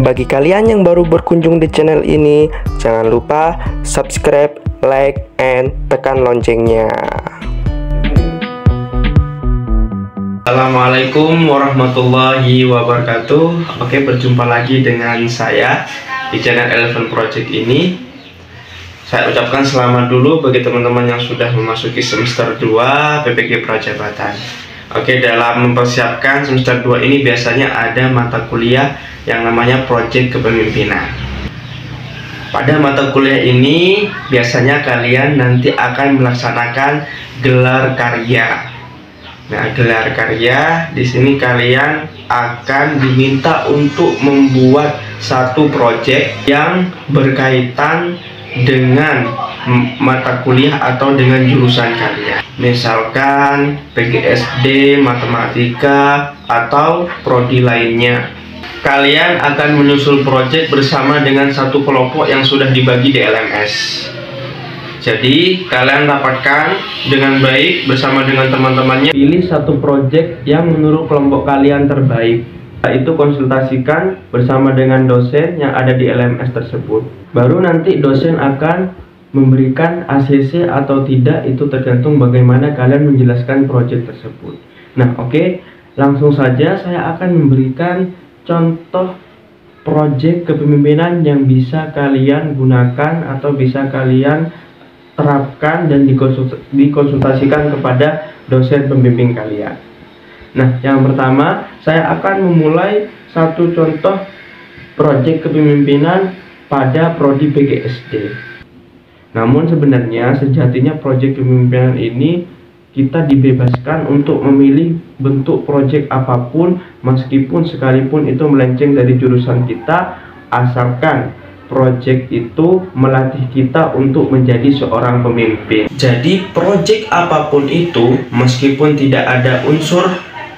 Bagi kalian yang baru berkunjung di channel ini, jangan lupa subscribe, like, and tekan loncengnya. Assalamualaikum warahmatullahi wabarakatuh. Oke, berjumpa lagi dengan saya di channel Eleven Project ini. Saya ucapkan selamat dulu bagi teman-teman yang sudah memasuki semester 2 PPG Prajabatan. Oke, dalam mempersiapkan semester 2 ini biasanya ada mata kuliah yang namanya Project Kepemimpinan. Pada mata kuliah ini biasanya kalian nanti akan melaksanakan gelar karya. Nah, gelar karya di sini kalian akan diminta untuk membuat satu project yang berkaitan dengan mata kuliah atau dengan jurusan kalian. Misalkan PGSD, matematika, atau prodi lainnya. Kalian akan menyusul project bersama dengan satu kelompok yang sudah dibagi di LMS. Jadi kalian rapatkan dengan baik bersama dengan teman-temannya. Pilih satu project yang menurut kelompok kalian terbaik. Itu konsultasikan bersama dengan dosen yang ada di LMS tersebut. Baru nanti dosen akan memberikan ACC atau tidak, itu tergantung bagaimana kalian menjelaskan project tersebut. Nah, oke, langsung saja saya akan memberikan contoh project kepemimpinan yang bisa kalian gunakan atau bisa kalian terapkan dan dikonsultasikan kepada dosen pembimbing kalian. Nah, yang pertama saya akan memulai satu contoh project kepemimpinan pada prodi PGSD. Namun sebenarnya sejatinya project kepemimpinan ini kita dibebaskan untuk memilih bentuk project apapun, meskipun sekalipun itu melenceng dari jurusan kita, asalkan project itu melatih kita untuk menjadi seorang pemimpin. Jadi project apapun itu, meskipun tidak ada unsur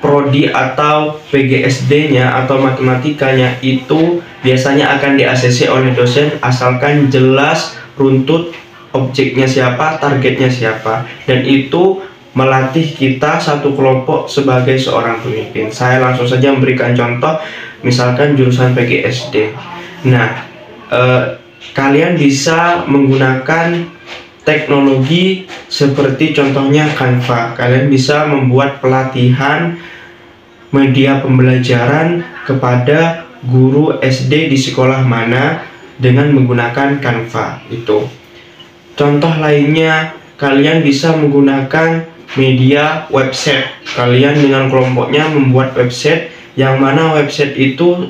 prodi atau PGSD-nya atau matematikanya, itu biasanya akan di-ACC oleh dosen asalkan jelas runtut objeknya siapa, targetnya siapa, dan itu melatih kita satu kelompok sebagai seorang pemimpin. Saya langsung saja memberikan contoh, misalkan jurusan PGSD. Nah, kalian bisa menggunakan teknologi seperti contohnya Canva. Kalian bisa membuat pelatihan media pembelajaran kepada guru SD di sekolah mana dengan menggunakan Canva itu. Contoh lainnya, kalian bisa menggunakan media website. Kalian dengan kelompoknya membuat website yang mana website itu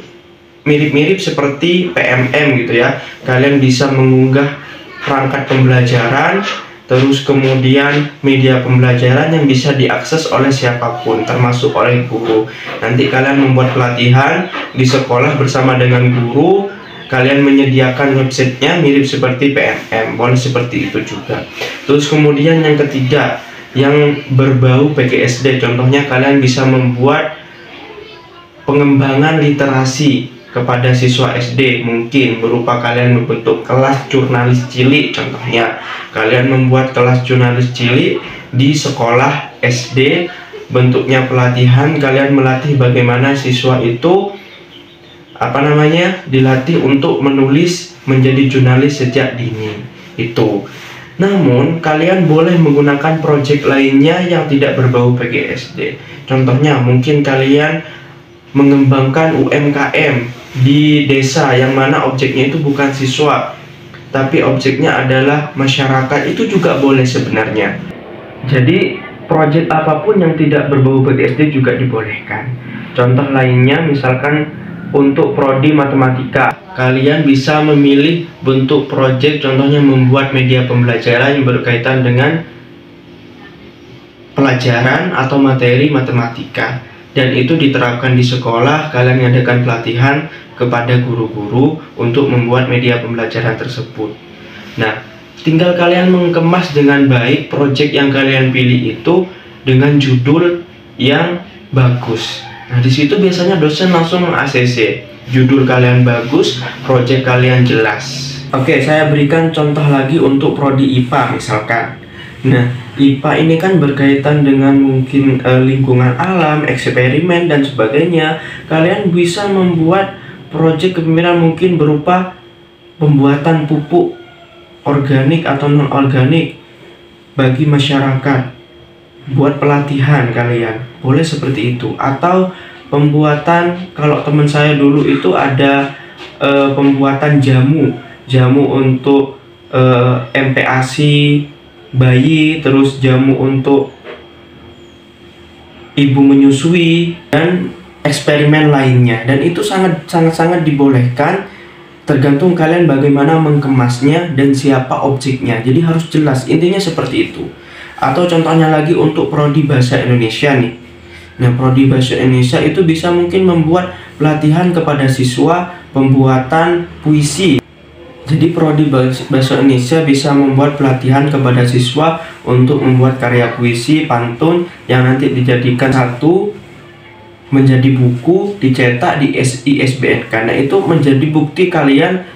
mirip-mirip seperti PMM gitu ya. Kalian bisa mengunggah perangkat pembelajaran, terus kemudian media pembelajaran yang bisa diakses oleh siapapun, termasuk oleh guru. Nanti kalian membuat pelatihan di sekolah bersama dengan guru. Kalian menyediakan websitenya mirip seperti PMM, boleh seperti itu juga. Terus kemudian yang ketiga, yang berbau PGSD, contohnya kalian bisa membuat pengembangan literasi kepada siswa SD, mungkin berupa kalian membentuk kelas jurnalis cilik. Contohnya kalian membuat kelas jurnalis cilik di sekolah SD, bentuknya pelatihan, kalian melatih bagaimana siswa itu dilatih untuk menulis menjadi jurnalis sejak dini itu. Namun kalian boleh menggunakan project lainnya yang tidak berbau PGSD. Contohnya mungkin kalian mengembangkan UMKM di desa yang mana objeknya itu bukan siswa, tapi objeknya adalah masyarakat, itu juga boleh sebenarnya. Jadi project apapun yang tidak berbau PGSD juga dibolehkan. Contoh lainnya misalkan untuk prodi matematika, kalian bisa memilih bentuk project, contohnya membuat media pembelajaran yang berkaitan dengan pelajaran atau materi matematika, dan itu diterapkan di sekolah. Kalian mengadakan pelatihan kepada guru-guru untuk membuat media pembelajaran tersebut. Nah, tinggal kalian mengemas dengan baik project yang kalian pilih itu dengan judul yang bagus. Nah, di situ biasanya dosen langsung meng-ACC. Judul kalian bagus, project kalian jelas. Oke, saya berikan contoh lagi untuk prodi IPA misalkan. Nah, IPA ini kan berkaitan dengan mungkin lingkungan alam, eksperimen dan sebagainya. Kalian bisa membuat proyek kepemimpinan mungkin berupa pembuatan pupuk organik atau non organik bagi masyarakat, buat pelatihan kalian, boleh seperti itu. Atau pembuatan, kalau teman saya dulu itu ada pembuatan jamu untuk MPASI bayi, terus jamu untuk ibu menyusui, dan eksperimen lainnya. Dan itu sangat dibolehkan, tergantung kalian bagaimana mengemasnya dan siapa objeknya. Jadi harus jelas, intinya seperti itu. Atau contohnya lagi untuk prodi bahasa Indonesia nih. Nah, prodi bahasa Indonesia itu bisa mungkin membuat pelatihan kepada siswa pembuatan puisi. Jadi prodi bahasa Indonesia bisa membuat pelatihan kepada siswa untuk membuat karya puisi, pantun yang nanti dijadikan satu menjadi buku, dicetak di ISBN, karena itu menjadi bukti kalian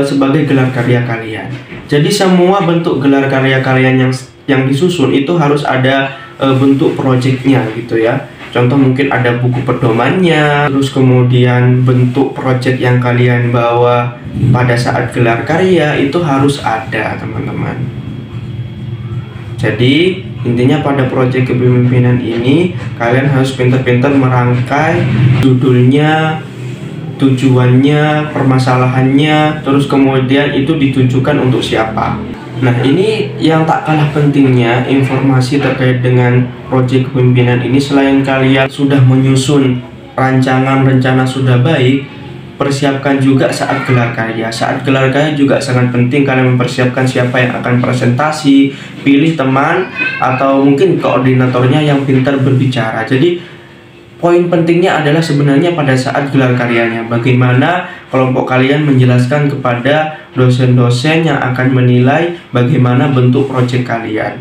sebagai gelar karya kalian. Jadi semua bentuk gelar karya kalian yang disusun itu harus ada bentuk proyeknya gitu ya. Contoh mungkin ada buku pedomannya, terus kemudian bentuk proyek yang kalian bawa pada saat gelar karya itu harus ada, teman-teman. Jadi intinya pada proyek kepemimpinan ini kalian harus pintar-pintar merangkai judulnya, tujuannya, permasalahannya, terus kemudian itu ditujukan untuk siapa. Nah, ini yang tak kalah pentingnya, informasi terkait dengan proyek kepemimpinan ini. Selain kalian sudah menyusun rancangan rencana sudah baik, persiapkan juga saat gelar karya. Saat gelar karya juga sangat penting kalian mempersiapkan siapa yang akan presentasi, pilih teman atau mungkin koordinatornya yang pintar berbicara. Jadi poin pentingnya adalah sebenarnya pada saat gelar karyanya, bagaimana kelompok kalian menjelaskan kepada dosen-dosen yang akan menilai bagaimana bentuk proyek kalian.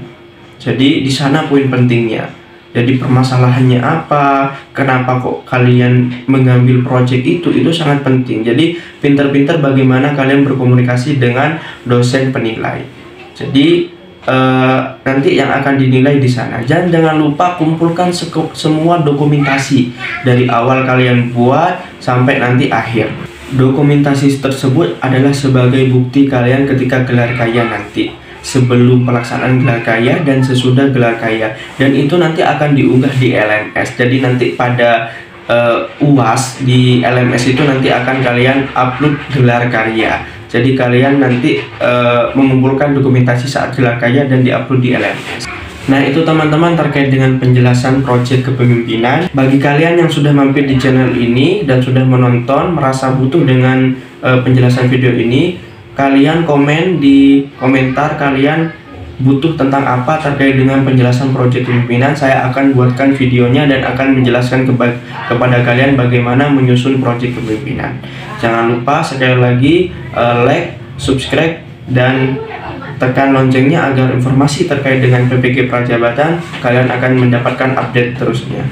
Jadi di sana poin pentingnya. Jadi permasalahannya apa, kenapa kok kalian mengambil proyek itu sangat penting. Jadi pintar-pintar bagaimana kalian berkomunikasi dengan dosen penilai. Jadi nanti yang akan dinilai di sana. Jangan lupa kumpulkan semua dokumentasi dari awal kalian buat sampai nanti akhir. Dokumentasi tersebut adalah sebagai bukti kalian ketika gelar karya nanti, sebelum pelaksanaan gelar karya dan sesudah gelar karya, dan itu nanti akan diunggah di LMS. Jadi nanti pada UAS di LMS itu nanti akan kalian upload gelar karya. Jadi kalian nanti mengumpulkan dokumentasi saat gelar karya dan diupload di LMS. Nah, itu teman-teman terkait dengan penjelasan proyek kepemimpinan. Bagi kalian yang sudah mampir di channel ini dan sudah menonton, merasa butuh dengan penjelasan video ini, kalian komen di komentar kalian butuh tentang apa terkait dengan penjelasan proyek kepemimpinan. Saya akan buatkan videonya dan akan menjelaskan kepada kalian bagaimana menyusun proyek kepemimpinan. Jangan lupa sekali lagi like, subscribe, dan tekan loncengnya agar informasi terkait dengan PPG Prajabatan kalian akan mendapatkan update terusnya.